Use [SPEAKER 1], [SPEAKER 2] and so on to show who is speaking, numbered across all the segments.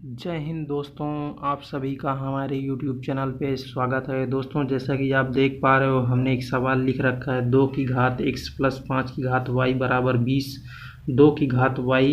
[SPEAKER 1] जय हिंद दोस्तों, आप सभी का हमारे YouTube चैनल पे स्वागत है। दोस्तों, जैसा कि आप देख पा रहे हो, हमने एक सवाल लिख रखा है 2 की घात x प्लस 5 की घात y बराबर 20, 2 की घात y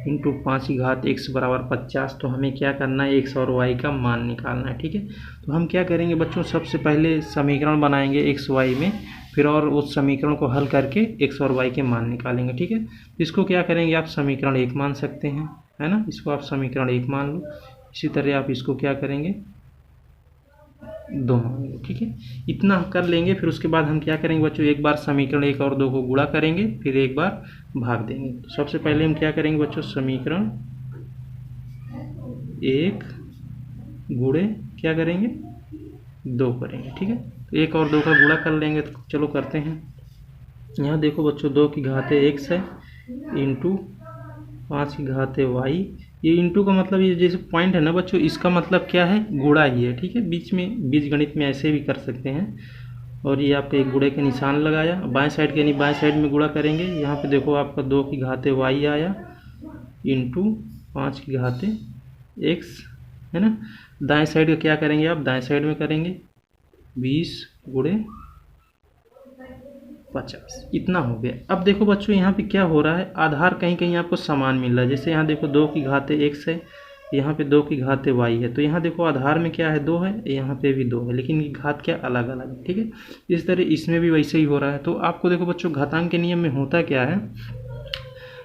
[SPEAKER 1] इंटू 5 की घात x बराबर 50। तो हमें क्या करना है, x और y का मान निकालना है। ठीक है, तो हम क्या करेंगे बच्चों, सबसे पहले समीकरण बनाएंगे x y में, फिर और उस समीकरण को हल करके x और y के मान निकालेंगे। ठीक है, इसको क्या करेंगे, आप समीकरण 1 मान सकते हैं, है ना। इसको आप समीकरण 1 मान लो। इसी तरह आप इसको क्या करेंगे, 2 मान लो। ठीक है, इतना कर लेंगे। फिर उसके बाद हम क्या करेंगे बच्चों, एक बार समीकरण 1 और 2 को गुणा करेंगे, फिर एक बार भाग देंगे। तो सबसे पहले हम क्या करेंगे बच्चों, समीकरण 1 गुणे क्या करेंगे, 2 करेंगे। ठीक है, तो 1 और 2 का गुणा कर लेंगे। तो चलो करते हैं। यहाँ देखो बच्चों, 2 की घात x है इंटू 5 की घात y। ये इंटू का मतलब, ये जैसे पॉइंट है ना बच्चों, इसका मतलब क्या है, गुणा ही है। ठीक है, बीच में बीजगणित में ऐसे भी कर सकते हैं। और ये आपका एक गुणे के निशान लगाया, बाएं साइड के, यानी बाएं साइड में गुणा करेंगे। यहाँ पे देखो आपका 2 की घात y आया इंटू 5 की घात x, है ना। दाएं साइड का क्या करेंगे आप, दाएं साइड में करेंगे 20 गुणे 50। इतना हो गया। अब देखो बच्चों, यहाँ पे क्या हो रहा है, आधार कहीं कहीं आपको समान मिल रहा है। जैसे यहाँ देखो 2 की घात x है, यहाँ पे 2 की घात y है। तो यहाँ देखो आधार में क्या है, 2 है, यहाँ पे भी 2 है, लेकिन ये घात क्या अलग अलग है। ठीक है, इस तरह इसमें भी वैसे ही हो रहा है। तो आपको देखो बच्चों, घातांक के नियम में होता क्या है,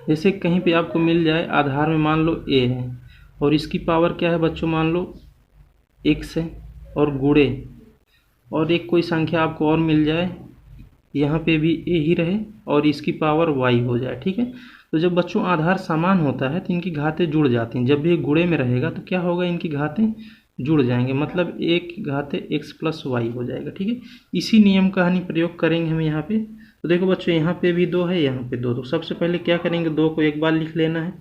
[SPEAKER 1] जैसे कहीं पे आपको मिल जाए आधार में, मान लो a है और इसकी पावर क्या है बच्चों, मान लो x है, और गुणे और एक कोई संख्या आपको और मिल जाए, यहाँ पे भी a ही रहे और इसकी पावर y हो जाए। ठीक है, तो जब बच्चों आधार समान होता है तो इनकी घातें जुड़ जाती हैं। जब भी गुणे में रहेगा तो क्या होगा, इनकी घातें जुड़ जाएंगे, मतलब एक की घातें x प्लस y हो जाएगा। ठीक है, इसी नियम का ही प्रयोग करेंगे हम यहाँ पे। तो देखो बच्चों, यहाँ पे भी 2 है, यहाँ पे 2। तो सबसे पहले क्या करेंगे, 2 को एक बार लिख लेना है,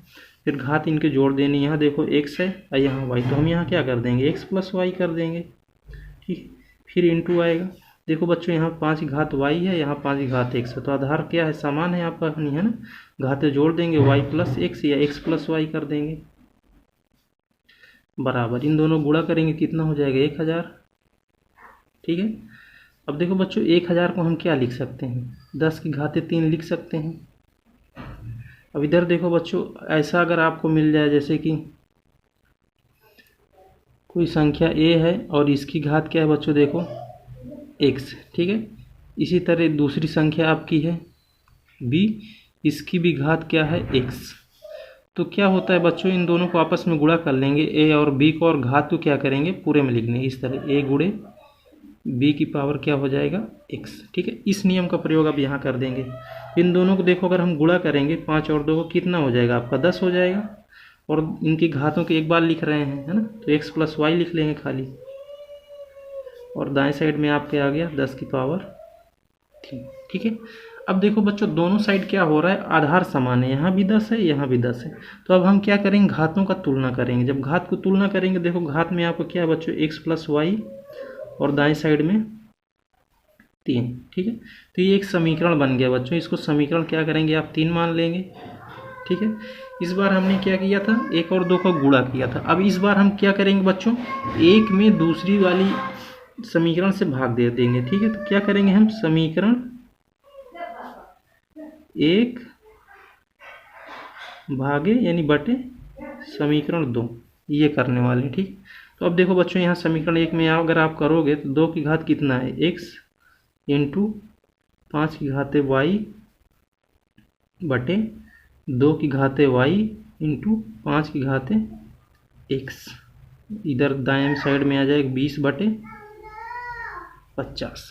[SPEAKER 1] फिर घात इनके जोड़ देनी। यहाँ देखो x है और यहाँ y, तो हम यहाँ क्या कर देंगे, x प्लस y कर देंगे। ठीक, फिर इंटू आएगा। देखो बच्चों, यहाँ 5 की घात y है, यहाँ 5 की घात x है, तो आधार क्या है, समान है आपका, है ना। घातें जोड़ देंगे, y प्लस x या x प्लस y कर देंगे, बराबर इन दोनों गुणा करेंगे, कितना हो जाएगा, 1000। ठीक है, अब देखो बच्चों, 1000 को हम क्या लिख सकते हैं, 10 की घातें 3 लिख सकते हैं। अब इधर देखो बच्चों, ऐसा अगर आपको मिल जाए, जैसे कि कोई संख्या a है और इसकी घात क्या है बच्चों, देखो x। ठीक है, इसी तरह दूसरी संख्या आपकी है b, इसकी भी घात क्या है, x। तो क्या होता है बच्चों, इन दोनों को आपस में गुणा कर लेंगे, a और b को, और घात को क्या करेंगे, पूरे में लिख लेंगे। इस तरह a गुणे b की पावर क्या हो जाएगा, x। ठीक है, इस नियम का प्रयोग अब यहाँ कर देंगे। इन दोनों को देखो, अगर हम गुणा करेंगे 5 और 2 को, कितना हो जाएगा आपका, 10 हो जाएगा। और इनकी घातों को एक बार लिख रहे हैं, है ना, तो x प्लस y लिख लेंगे खाली, और दाएं साइड में आपके आ गया 10 की पावर 3। ठीक है, अब देखो बच्चों, दोनों साइड क्या हो रहा है, आधार समान है, यहाँ भी 10 है, यहाँ भी 10 है। तो अब हम क्या करेंगे, घातों का तुलना करेंगे। जब घात को तुलना करेंगे, देखो घात में आपको क्या है बच्चों, x प्लस y, और दाएं साइड में 3। ठीक है, तो ये एक समीकरण बन गया बच्चों। इसको समीकरण क्या करेंगे, आप 3 मान लेंगे। ठीक है, इस बार हमने क्या किया था, 1 और 2 का गुणा किया था। अब इस बार हम क्या करेंगे बच्चों, 1 में दूसरी वाली समीकरण से भाग दे देंगे। ठीक है, तो क्या करेंगे हम, समीकरण 1 भागे यानी बटे समीकरण 2, ये करने वाले। ठीक, तो अब देखो बच्चों, यहाँ समीकरण 1 में अगर आप करोगे तो 2 की घात कितना है, x इंटू 5 की घात y बटे 2 की घात y इंटू 5 की घात x। इधर दाएं साइड में आ जाएगा 20 बटे 50।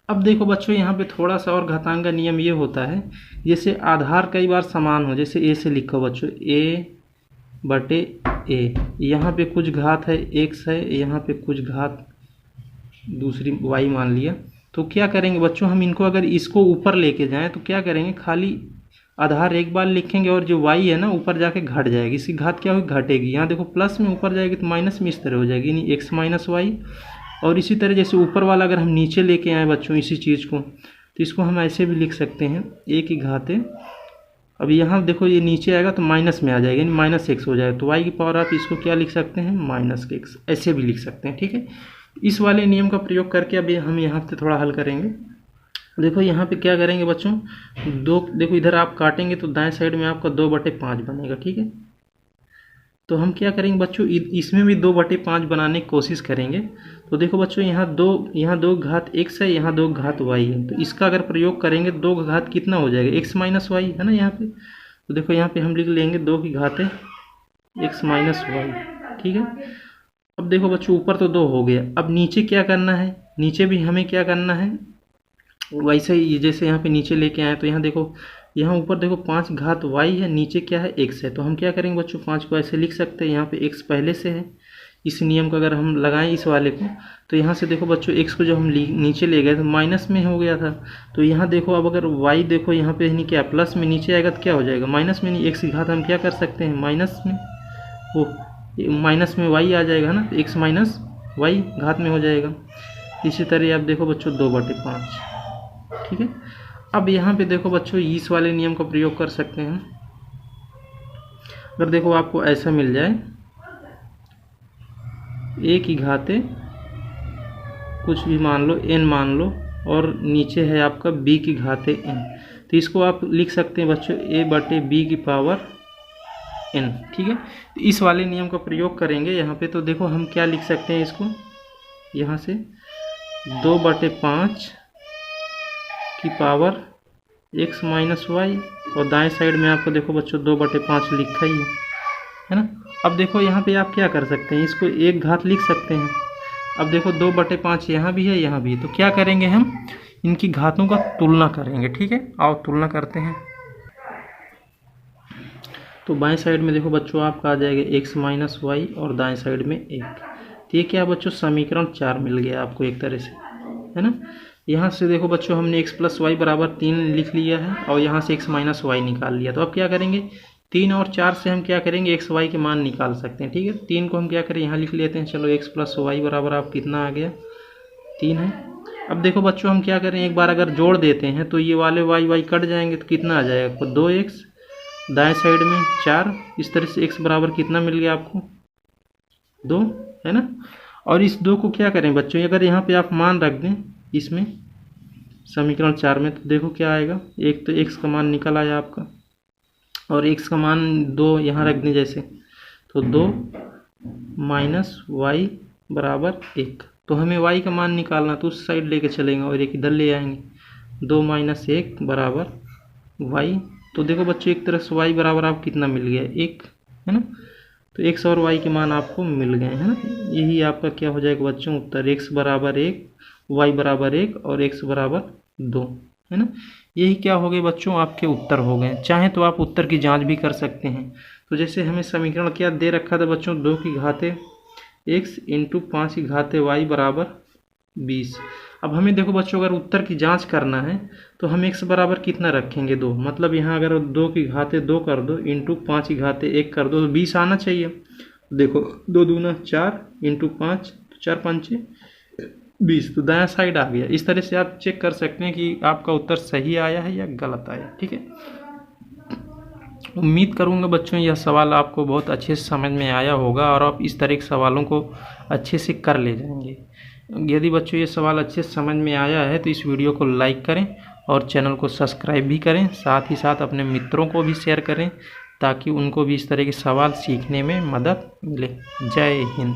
[SPEAKER 1] अब देखो बच्चों, यहाँ पे थोड़ा सा और घातांक का नियम ये होता है, जैसे आधार कई बार समान हो, जैसे a से लिखो बच्चों, a बटे a, यहाँ पे कुछ घात है x है, यहाँ पे कुछ घात दूसरी y मान लिया। तो क्या करेंगे बच्चों, हम इनको अगर इसको ऊपर लेके जाएं तो क्या करेंगे, खाली आधार एक बार लिखेंगे और जो y है ना ऊपर जाके घट जाएगी, इसकी घात क्या होगी, घटेगी। यहाँ देखो प्लस में ऊपर जाएगी तो माइनस में इस तरह हो जाएगी, यानी x माइनस y। और इसी तरह जैसे ऊपर वाला अगर हम नीचे लेके आए बच्चों इसी चीज़ को, तो इसको हम ऐसे भी लिख सकते हैं, a की घात अब यहाँ देखो ये नीचे आएगा तो माइनस में आ जाएगा, यानी -x हो जाएगा। तो y की पावर आप इसको क्या लिख सकते हैं, -x, ऐसे भी लिख सकते हैं। ठीक है, इस वाले नियम का प्रयोग करके अभी हम यहाँ पे थोड़ा हल करेंगे। देखो यहाँ पे क्या करेंगे बच्चों, दो, देखो इधर आप काटेंगे तो दाएं साइड में आपका 2/5 बनेगा। ठीक है, तो हम क्या करेंगे बच्चों, इसमें भी 2/5 बनाने की कोशिश करेंगे। तो देखो बच्चों यहाँ 2 घात x है, यहाँ 2 घात y है। तो इसका अगर प्रयोग करेंगे 2 घात कितना हो जाएगा, x माइनस वाई है ना यहाँ पे। तो देखो यहाँ पे हम लिख लेंगे 2 की घात है x माइनस वाई। ठीक है, अब देखो बच्चों ऊपर तो 2 हो गया, अब नीचे क्या करना है, नीचे भी हमें क्या करना है वैसे ही जैसे यहाँ पे नीचे लेके आए। तो यहाँ देखो, यहाँ ऊपर देखो 5 घात y है, नीचे क्या है x है। तो हम क्या करेंगे बच्चों, 5 को ऐसे लिख सकते हैं, यहाँ पे x पहले से है। इस नियम को अगर हम लगाएं इस वाले को, तो यहाँ से देखो बच्चों x को जो हम नीचे ले गए तो माइनस में हो गया था। तो यहाँ देखो अब अगर y देखो यहाँ पे नहीं क्या प्लस में नीचे आएगा तो क्या हो जाएगा, माइनस में। नहीं, x की घात हम क्या कर सकते हैं, माइनस में, वो माइनस में y आ जाएगा ना, तो x माइनस वाई घात में हो जाएगा। इसी तरह आप देखो बच्चों 2/5। ठीक है, अब यहाँ पे देखो बच्चों इस वाले नियम का प्रयोग कर सकते हैं। अगर देखो आपको ऐसा मिल जाए, a की घाते कुछ भी मान लो, n मान लो, और नीचे है आपका b की घाते n, तो इसको आप लिख सकते हैं बच्चों a/b की पावर n। ठीक है, तो इस वाले नियम का प्रयोग करेंगे यहाँ पे। तो देखो हम क्या लिख सकते हैं इसको, यहाँ से 2/5 की पावर x माइनस वाई, और दाएं साइड में आपको देखो बच्चों 2/5 लिखा ही है ना। अब देखो यहाँ पे आप क्या कर सकते हैं, इसको 1 घात लिख सकते हैं। अब देखो 2/5 यहाँ भी है, यहाँ भी है, तो क्या करेंगे हम इनकी घातों का तुलना करेंगे। ठीक है, आओ तुलना करते हैं। तो बाएं साइड में देखो बच्चों आपका आ जाएगा x माइनस वाई, और दाएं साइड में 1। तो ये क्या बच्चों, समीकरण 4 मिल गया आपको एक तरह से, है ना। यहाँ से देखो बच्चों हमने x प्लस वाई बराबर 3 लिख लिया है, और यहाँ से x माइनस वाई निकाल लिया। तो अब क्या करेंगे, 3 और 4 से हम क्या करेंगे, x y के मान निकाल सकते हैं। ठीक है, 3 को हम क्या करें, यहाँ लिख लेते हैं। चलो x प्लस वाई बराबर आप कितना आ गया, 3 है। अब देखो बच्चों हम क्या करें, एक बार अगर जोड़ देते हैं तो ये वाले y कट जाएंगे, तो कितना आ जाएगा आपको 2x, दाएँ साइड में 4। इस तरह से x बराबर कितना मिल गया आपको, 2, है ना। और इस 2 को क्या करें बच्चों, अगर यहाँ पे आप मान रख दें इसमें समीकरण 4 में, तो देखो क्या आएगा, एक तो x का मान निकल आया आपका, और x का मान 2 यहाँ रख दें जैसे, तो 2 माइनस वाई बराबर 1। तो हमें y का मान निकालना, तो उस साइड लेके चलेंगे और एक इधर ले आएंगे, 2 माइनस 1 बराबर y। तो देखो बच्चों एक तरफ से y बराबर आपको कितना मिल गया, 1, है ना। तो x और y के मान आपको मिल गए, है ना। यही आपका क्या हो जाएगा बच्चों उत्तर, x बराबर 1, y बराबर 1 और x बराबर 2, है ना। यही क्या हो गए बच्चों, आपके उत्तर हो गए। चाहे तो आप उत्तर की जांच भी कर सकते हैं। तो जैसे हमें समीकरण क्या दे रखा था बच्चों, 2 की घाते x इंटू 5 की घाते y बराबर 20। अब हमें देखो बच्चों अगर उत्तर की जांच करना है तो हम x बराबर कितना रखेंगे, 2। मतलब यहाँ अगर 2 की घाते 2 कर दो इंटू 5 की घाते 1 कर दो तो 20 आना चाहिए। देखो 2 दूना 4 इंटू 5, 4 5 20, तो दायां साइड आ गया। इस तरह से आप चेक कर सकते हैं कि आपका उत्तर सही आया है या गलत आया। ठीक है, उम्मीद करूंगा बच्चों यह सवाल आपको बहुत अच्छे से समझ में आया होगा और आप इस तरह के सवालों को अच्छे से कर ले जाएंगे। यदि बच्चों ये सवाल अच्छे से समझ में आया है तो इस वीडियो को लाइक करें और चैनल को सब्सक्राइब भी करें, साथ ही साथ अपने मित्रों को भी शेयर करें ताकि उनको भी इस तरह के सवाल सीखने में मदद मिले। जय हिंद।